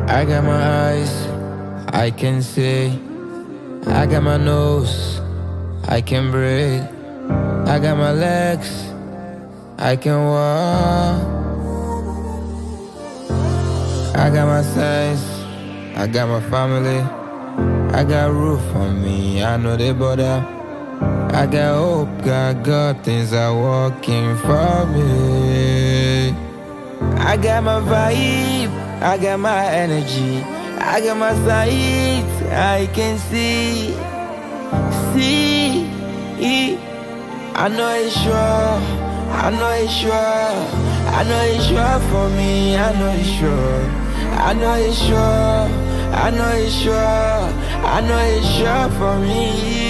I got my eyes, I can see. I got my nose, I can breathe. I got my legs, I can walk. I got my sense, I got my family. I got roof on me, I know they bother. I got hope, got God, things are working for me. I got my vibe, I got my energy. I got my sight, I can see. I know it's sure, I know it's sure, I know it's sure for me, I know it's sure, I know it's sure, I know it's sure, I know it's sure for me.